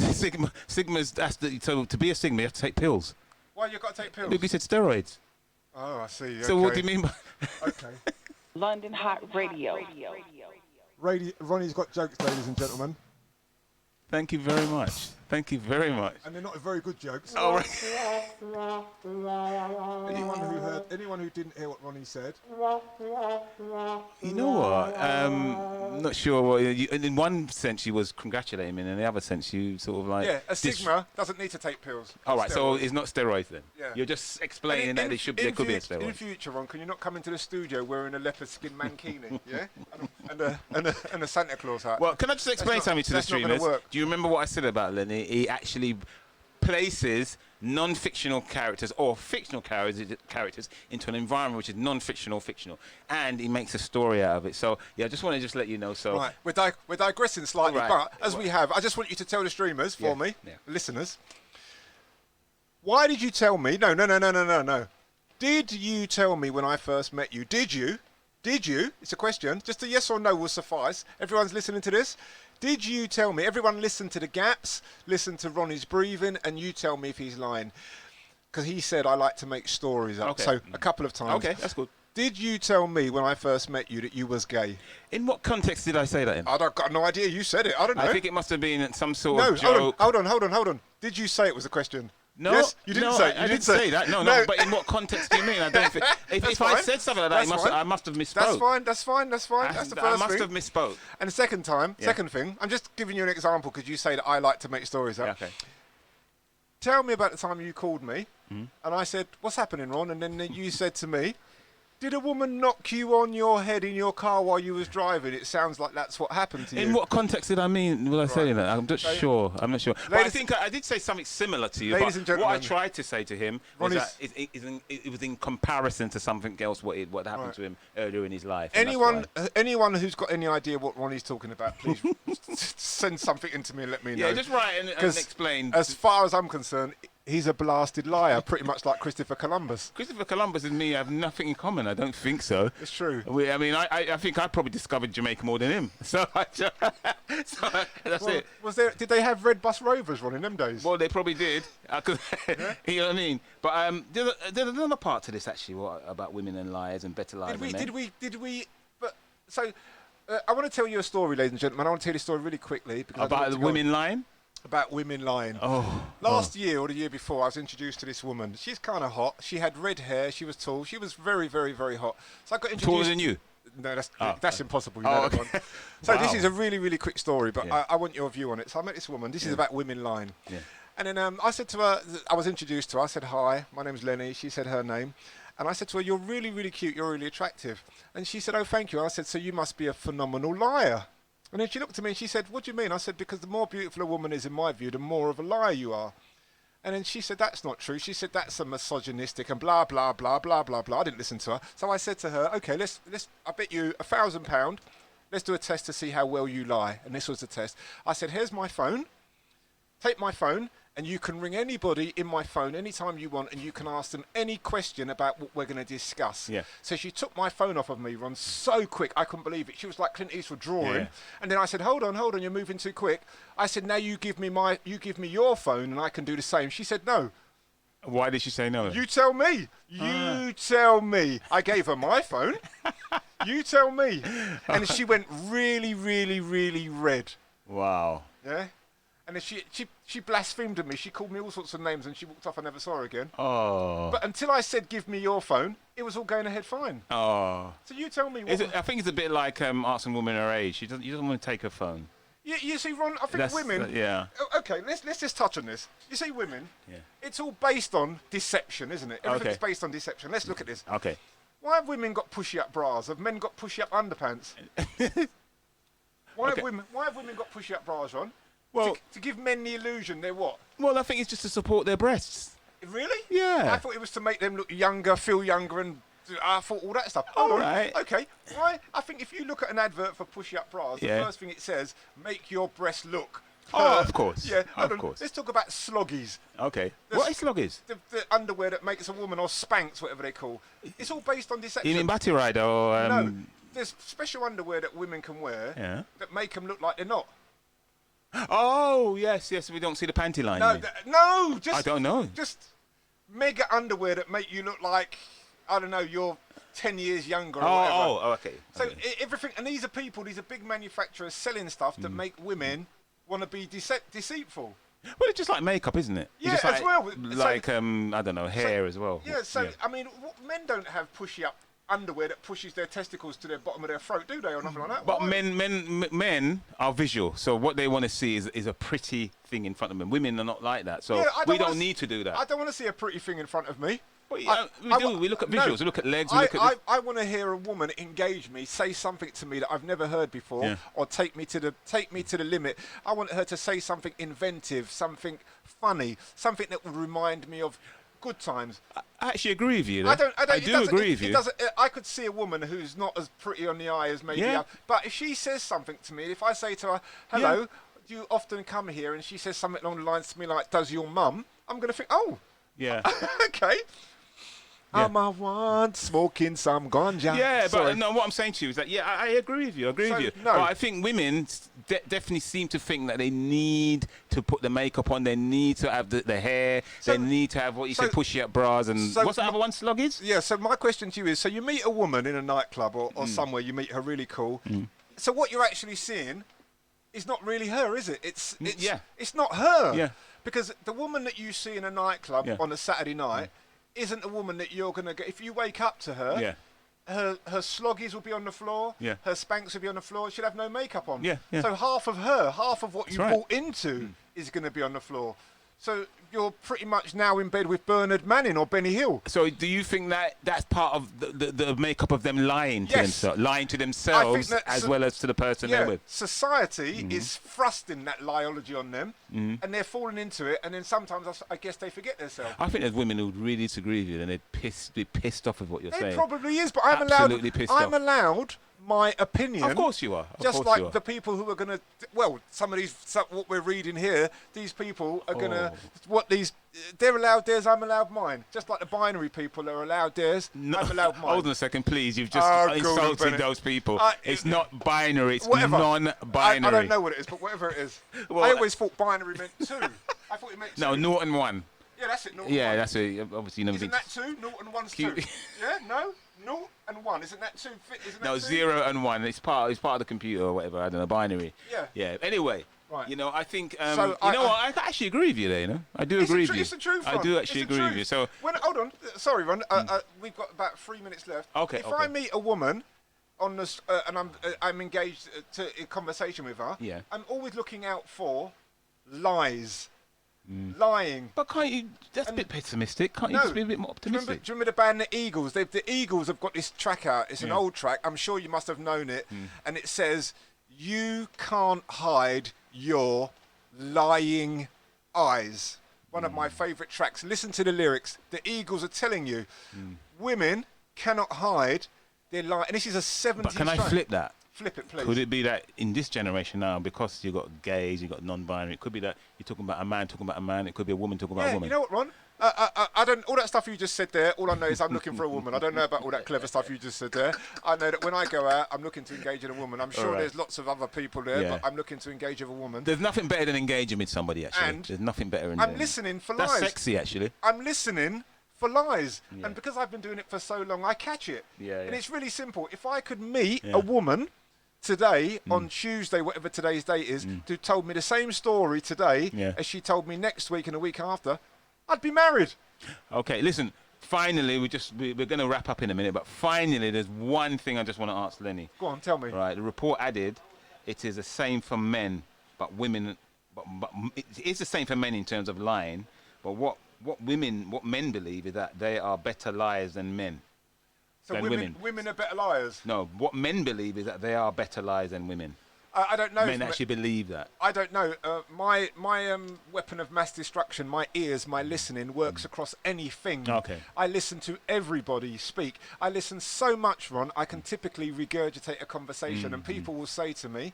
Sigma's so to be a Sigma, you have to take pills.
Why you got to take pills?
Look, you said steroids.
Oh, I see. Okay.
So what do you mean by?
Okay.
London Hot Radio.
Ronnie's got jokes, ladies and gentlemen.
Thank you very much. Thank you very much.
And they're not very good jokes.
Oh, right.
Anyone who didn't hear what Ronnie said.
You know what? I'm not sure what. In one sense, you was congratulating me, and in the other sense, you sort of like.
Yeah, a Sigma doesn't need to take pills.
All right, so it's not steroids then.
Yeah.
You're just explaining that there could be a steroid.
In future, Ron, can you not come into the studio wearing a leopard skin mankini, yeah, and a Santa Claus hat?
Well, can I just explain something to the streamers? Do you remember what I said about Lenny? He actually places non-fictional characters or fictional characters into an environment which is non-fictional, fictional, and he makes a story out of it. So yeah, I just want to just let you know. So
right, we're digressing slightly, but as we have, I just want you to tell the streamers listeners. Why did you tell me? No. Did you tell me when I first met you? Did you? Did you? It's a question. Just a yes or no will suffice. Everyone's listening to this. Did you tell me? Everyone listen to the gaps, listen to Ronnie's breathing, and you tell me if he's lying. Because he said I like to make stories up.
Okay.
So a couple of times.
Okay, that's good.
Did you tell me when I first met you that you was gay?
In what context did I say that in?
I got no idea. You said it. I don't know.
I think it must have been some sort of joke.
No, hold on. Did you say it was a question?
No,
yes? You didn't say it.
I didn't say that. No. But in what context do you mean? I don't think. If I said something like that, I must have misspoke.
That's fine. That's the first thing.
I must have misspoke.
And the second thing, I'm just giving you an example because you say that I like to make stories up.
Yeah, okay.
Tell me about the time you called me, and I said, "What's happening, Ron?" And then you said to me, "Did a woman knock you on your head in your car while you was driving? It sounds like that's what happened to you."
In what context did I mean? Will I say that? I'm not sure. I'm not sure. But I think I did say something similar to you.
Ladies and gentlemen,
what I tried to say to him was that it was in comparison to something else. What happened to him earlier in his life.
Anyone who's got any idea what Ronnie's talking about, please send something in to me and let me know.
Yeah, just write and explain.
As far as I'm concerned, he's a blasted liar, pretty much like Christopher Columbus.
Christopher Columbus and me have nothing in common. I don't think so.
It's true.
I think I probably discovered Jamaica more than him. So that's it.
Did they have red bus rovers, Ron, in them days?
Well, they probably did. You know what I mean? But there's another part to this actually, about women and liars and better liars.
Did we? But so, I want to tell you a story, ladies and gentlemen. I want to tell you a story really quickly
about the women lying.
About women lying. Last year or the year before, I was introduced to this woman. She's kind of hot. She had red hair. She was tall. She was very, very, very hot. So I got introduced.
Taller than you?
No, that's impossible. You know that one. So this is a really, really quick story, but I want your view on it. So I met this woman. This is about women lying. Yeah. And then I said to her, I was introduced to her. I said, "Hi, my name's Lennie." She said her name. And I said to her, "You're really, really cute. You're really attractive." And she said, "Oh, thank you." And I said, "So you must be a phenomenal liar." And then she looked at me and she said, "What do you mean?" I said, "Because the more beautiful a woman is in my view, the more of a liar you are." And then she said, "That's not true." She said, "That's a misogynistic and blah, blah, blah, blah, blah, blah." I didn't listen to her. So I said to her, "Okay, let's I bet you £1,000. Let's do a test to see how well you lie." And this was the test. I said, "Here's my phone. Take my phone. And you can ring anybody in my phone anytime you want, and you can ask them any question about what we're going to discuss." Yeah. So she took my phone off of me, Ron, so quick, I couldn't believe it. She was like Clint Eastwood drawing. Yeah. And then I said, hold on, you're moving too quick. I said, "Now you give me your phone, and I can do the same." She said, "No."
Why did she say no?
You tell me. You tell me. I gave her my phone. You tell me. And she went really, really, really red.
Wow.
Yeah. And then she blasphemed at me. She called me all sorts of names and she walked off. I never saw her again.
Oh.
But until I said, "Give me your phone," it was all going ahead fine.
Oh.
So you tell me.
I think it's a bit like asking a woman her age. She doesn't want to take her phone.
Yeah, you see, Ron, I think women...
yeah.
Okay, let's just touch on this. You see, women, it's all based on deception, isn't it? Everything's based on deception. Let's look at this.
Okay.
Why have women got pushy-up bras? Have men got pushy-up underpants? Why have women got pushy-up bras, Ron? Well, to give men the illusion they're what?
Well, I think it's just to support their breasts.
Really?
Yeah.
I thought it was to make them look younger, feel younger, and I thought all that stuff.
All right.
Okay. Why? I think if you look at an advert for pushy-up bras, the first thing it says, "Make your breasts look."
Of course.
Yeah,
of course.
Let's talk about sloggies.
Okay. What is sloggies?
The underwear that makes a woman, or Spanx, whatever they call. It's all based on deception.
You mean Batty Rider or...
No. There's special underwear that women can wear that make them look like they're not.
Oh, yes, we don't see the panty line.
No, just...
I don't know.
Just mega underwear that make you look like, I don't know, you're 10 years younger or whatever.
Oh, okay.
So everything... And these are big manufacturers selling stuff that make women want to be deceitful.
Well, it's just like makeup, isn't it?
Yeah,
just
as well.
Like, I don't know, hair as well.
Yeah, I mean, men don't have pushy-up underwear that pushes their testicles to the bottom of their throat, do they, or nothing like that?
But men are visual, so what they want to see is a pretty thing in front of them. Women are not like that, so we don't need to do that.
I don't want to see a pretty thing in front of me.
Well, we look at visuals, we look at legs, we look at...
I want to hear a woman engage me, say something to me that I've never heard before, or take me to the limit. I want her to say something inventive, something funny, something that would remind me of good times.
I actually agree with you.
I do
agree with you.
I could see a woman who's not as pretty on the eye as maybe but if she says something to me, if I say to her, "Hello, do you often come here?" and she says something along the lines to me like, "Does your mum?" I'm going to think, "Oh,
yeah,
okay." I'm a one smoking some ganja.
Yeah,
Sorry.
but no, what I'm saying to you is that, yeah, I agree with you. I agree with you.
No.
But I think women definitely seem to think that they need to put the makeup on, they need to have the hair, they need to have what you say, pushy up bras, and what's the other one, sluggies?
Yeah, so my question to you is, so you meet a woman in a nightclub or somewhere, you meet her really cool. So what you're actually seeing is not really her, is it? It's not her.
Yeah.
Because the woman that you see in a nightclub on a Saturday night isn't a woman that you're going to get. If you wake up to her, her sloggies will be on the floor, her Spanx will be on the floor, she'll have no makeup on. So half of what you bought into is going to be on the floor. So you're pretty much now in bed with Bernard Manning or Benny Hill.
So do you think that that's part of the makeup of them lying to themselves, as well as to the person they're with?
Society is thrusting that liology on them, and they're falling into it, and then sometimes I guess they forget themselves.
I think there's women who would really disagree with you, and they'd be pissed off with what you're saying.
It probably is, but I'm allowed my opinion.
Of course you are.
Just like the people who are going to, what we're reading here, these people are going to, they're allowed theirs, I'm allowed mine. Just like the binary people are allowed theirs, I'm allowed mine.
Hold on a second, please. You've just insulted those people. It's not binary, it's non-binary.
I don't know what it is, but whatever it is. Well, I always thought binary meant two. I thought it meant two.
No, 0 and 1.
Yeah, that's it, 0 and 1.
Yeah, that's it. Obviously, never
Isn't that 2? 0 and 1's 2. Yeah, no? 0 and 1, isn't that 2?
No, 0 and 1. It's part of the computer or whatever. I don't know, binary.
Yeah.
Yeah. Anyway,
right.
I think I actually agree with you there. I do agree with you.
It's the truth, Ron.
I do actually agree with you. So
hold on, sorry, Ron. We've got about 3 minutes left.
Okay.
If I meet a woman on this and I'm engaged in conversation with her, I'm always looking out for lies. Lying.
But can't you? That's a bit pessimistic. Can't you just be a bit more optimistic?
Do you remember the band The Eagles? The Eagles have got this track out. It's an old track. I'm sure you must have known it. And it says, "You can't hide your lying eyes." One of my favourite tracks. Listen to the lyrics. The Eagles are telling you, women cannot hide their lying. And this is a 70s
But can I flip that?
Flip it, please.
Could it be that in this generation now, because you've got gays, you've got non-binary, it could be that you're talking about a man talking about a man, it could be a woman talking about a woman.
You know what, Ron? I don't. All that stuff you just said there. All I know is I'm looking for a woman. I don't know about all that clever stuff you just said there. I know that when I go out, I'm looking to engage with a woman. I'm sure there's lots of other people there, but I'm looking to engage with a woman.
There's nothing better than engaging with somebody. Actually,
and
there's nothing better.
I'm listening for lies.
That's sexy, actually.
I'm listening for lies, and because I've been doing it for so long, I catch it. And it's really simple. If I could meet a woman today, on Tuesday, whatever today's date is, who told me the same story today as she told me next week and the week after, I'd be married.
Okay, listen, finally, we're going to wrap up in a minute, but finally, there's one thing I just want to ask Lennie.
Go on, tell me.
Right, the report added it is the same for men, but women, but it is the same for men in terms of lying, but what men believe is that they are better liars than men.
So women are better liars?
No, what men believe is that they are better liars than women.
I don't know.
Men actually believe that.
I don't know. My weapon of mass destruction, my ears, my listening works across anything.
Okay.
I listen to everybody speak. I listen so much, Ron, I can typically regurgitate a conversation and people will say to me,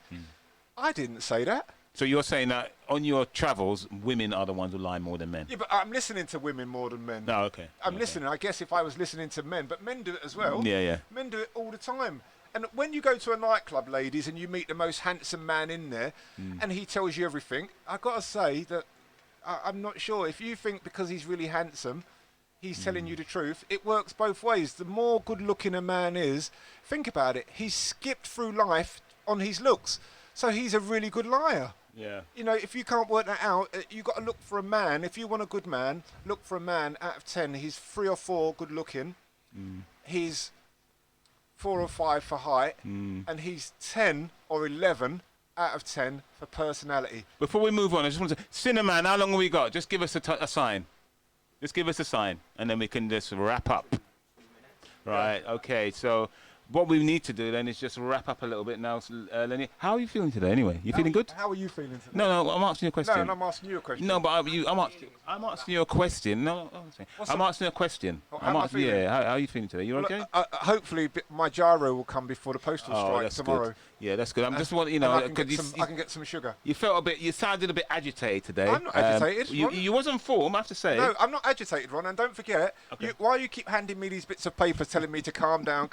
I didn't say that.
So you're saying that on your travels, women are the ones who lie more than men?
Yeah, but I'm listening to women more than men.
Oh, okay.
I'm listening. I guess if I was listening to men, but men do it as well.
Yeah.
Men do it all the time. And when you go to a nightclub, ladies, and you meet the most handsome man in there, and he tells you everything, I've got to say that I'm not sure. If you think because he's really handsome, he's telling you the truth, it works both ways. The more good-looking a man is, think about it, he's skipped through life on his looks. So he's a really good liar.
Yeah.
You know, if you can't work that out, you've got to look for a man. If you want a good man, look for a man out of 10. He's 3 or 4 good looking. He's 4 or 5 for height. And he's 10 or 11 out of 10 for personality.
Before we move on, I just want to say, Cinnamon, how long have we got? Just give us a sign. Just give us a sign, and then we can just wrap up. Right, okay, so what we need to do then is just wrap up a little bit now. Lenny, how are you feeling today anyway? You feeling good?
How are you feeling today?
No, I'm asking you a question.
No, I'm asking you a question.
No, but I'm asking you a question. No, I'm asking you a question. How are you feeling today? You okay?
Hopefully, my gyro will come before the postal strike tomorrow.
Good. Yeah, that's good. I'm just wanting, you know,
I can get some sugar.
You sounded a bit agitated today.
I'm not agitated.
You wasn't form, I have to say.
No, I'm not agitated, Ron. And don't forget, why you keep handing me these bits of paper telling me to calm down,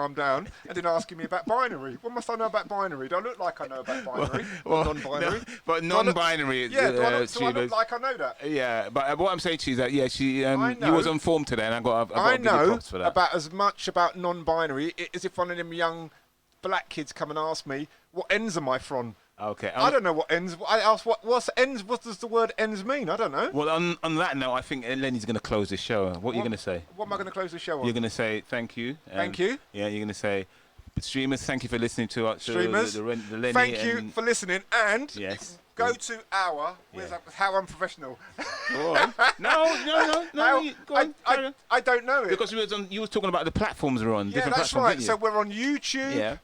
and then asking me about binary? What must I know about binary? Do I look like I know about binary? Non-binary?
No, but non-binary.
Do I look like I know that?
Yeah, but what I'm saying to you is that, you was on form today, and I got to give you props for that.
About as much about non-binary as if one of them young black kids come and ask me, what ends am I from?
Okay.
I don't know what ends. I asked what's ends. What does the word ends mean? I don't know.
Well, on that note, I think Lenny's going to close the show. What are you going to say?
What am I going to close the show on?
You're going to say thank you.
Thank you.
Yeah, you're going to say, streamers, thank you for listening to us.
Streamers,
the Lenny
thank you for listening. And
yes.
Go to our. Where's that? How unprofessional.
Go on. No. Go on.
I don't know it.
Because you was talking about the platforms we're on.
Yeah, that's right. So we're on YouTube.
Yeah.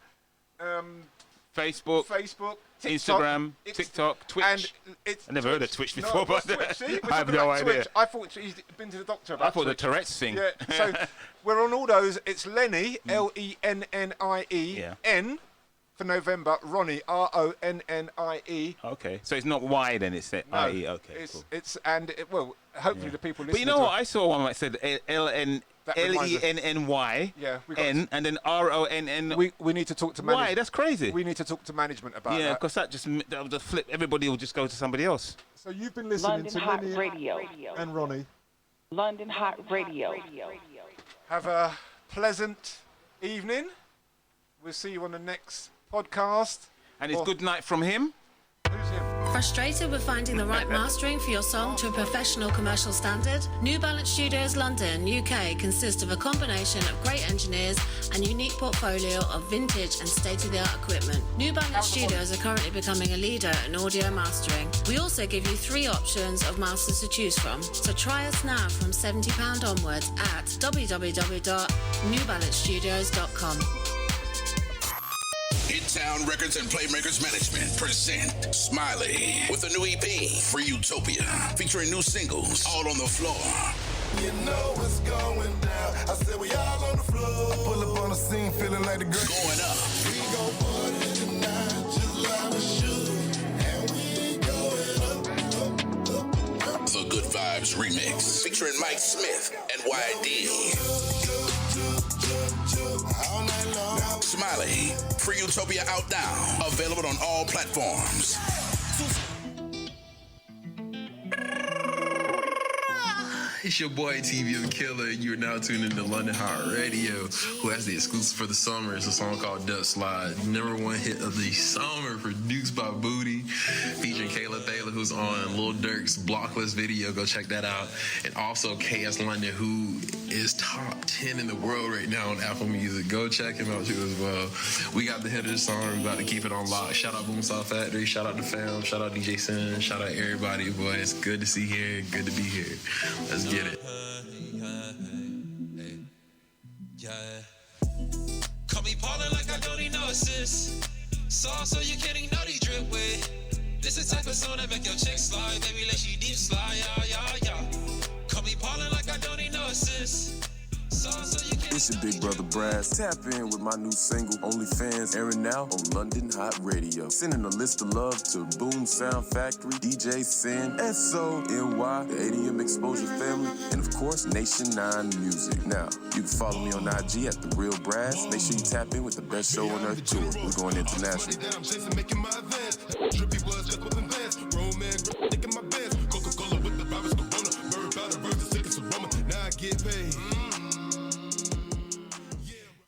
Facebook, Instagram, TikTok, Twitch.
And
I never heard of Twitch before, but
Twitch,
I have no idea.
I thought he's been to the doctor about
I thought
Twitch.
the Tourette's thing.
Yeah, so we're on all those. It's Lennie, Lennie, N for November, Ronnie, Ronnie.
Okay, so it's not Y then, it's I-E. Okay,
cool. Hopefully the people listening.
But you know what? I saw one that said Lenny, N, and then RONN.
We need to talk to management.
Why? That's crazy.
We need to talk to management about that.
Yeah, because that will just flip. Everybody will just go to somebody else.
So you've been listening
London
to
Hot
Lennie
Radio.
and Ronnie.
London Hot Radio.
Have a pleasant evening. We'll see you on the next podcast.
And it's good night from him.
Who's him?
Frustrated with finding the right mastering for your song to a professional commercial standard? New Balance Studios London, UK consists of a combination of great engineers and unique portfolio of vintage and state-of-the-art equipment. New Balance Studios are currently becoming a leader in audio mastering. We also give you 3 options of masters to choose from. So try us now from £70 onwards at www.newbalancestudios.com.
Town Records and Playmakers Management present Smiley with a new EP, Free Utopia, featuring new singles, All on the Floor.
You know what's going down. I said we all on the floor. Pull up on the scene feeling like the great.
Going Up.
We gon' party tonight just like we should. And we going up.
The Good Vibes Remix, featuring Mike Smith and YD.
All night long.
Smiley, Free Utopia out now. Available on all platforms.
It's your boy TV the Killer. You are now tuned into London Hot Radio, who has the exclusive for the summer. It's a song called Duck Slide. #1 hit of the summer, produced by Booty, featuring Kayla Thaler, who's on Lil Durk's Blocklist video. Go check that out. And also KS London, who is top 10 in the world right now on Apple Music. Go check him out too as well. We got the hit of the song. We're about to keep it on lock. Shout out Boom Sound Factory. Shout out the fam. Shout out DJ Sin. Shout out everybody, boy. It's good to see you here. Good to be here. Let's get it.
Call me ballin' like I don't need no assist. So you can't ignore the drip with. This is the type of song that make your chick slide. Baby, let she deep slide, yeah. Call me ballin' like I don't need no assist. So you can't.
It's your big brother Brass. Tap in with my new single, OnlyFans, airing now on London Hot Radio. Sending a list of love to Boom Sound Factory, DJ Sin, SONY, the ADM Exposure family, and of course, Nation 9 Music. Now, you can follow me on IG at The Real Brass. Make sure you tap in with the best show on earth tour. We're going international.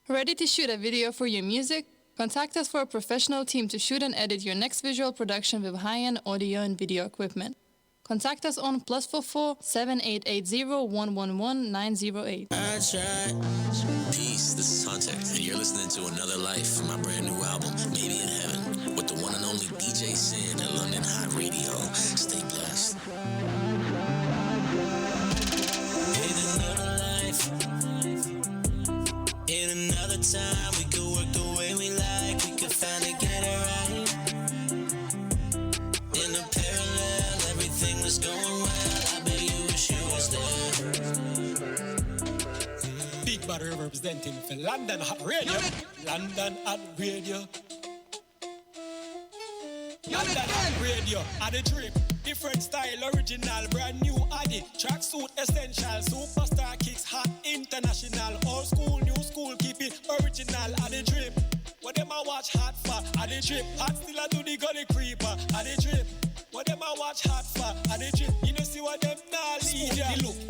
Ready to shoot a video for your music? Contact us for a professional team to shoot and edit your next visual production with high-end audio and video equipment. Contact us on +44 7880 111 908.
Peace, this is Hunter, and you're listening to Another Life from my brand new album, Maybe in Heaven, with the one and only DJ Sin at London Hot Radio. Stay blessed. In another life, in another time.
Everybody representing for London Hot Radio. London Hot Radio. London Hot Radio. At the drip. Different style, original, brand new added. Tracksuit essential, superstar kicks, hot, international. Old school, new school, keep it original. At the drip. What them I watch hot for? At the drip. Hot still I do the gully creeper. At the drip. What them I watch hot for? At the drip. You know see what them nah lead ya. The look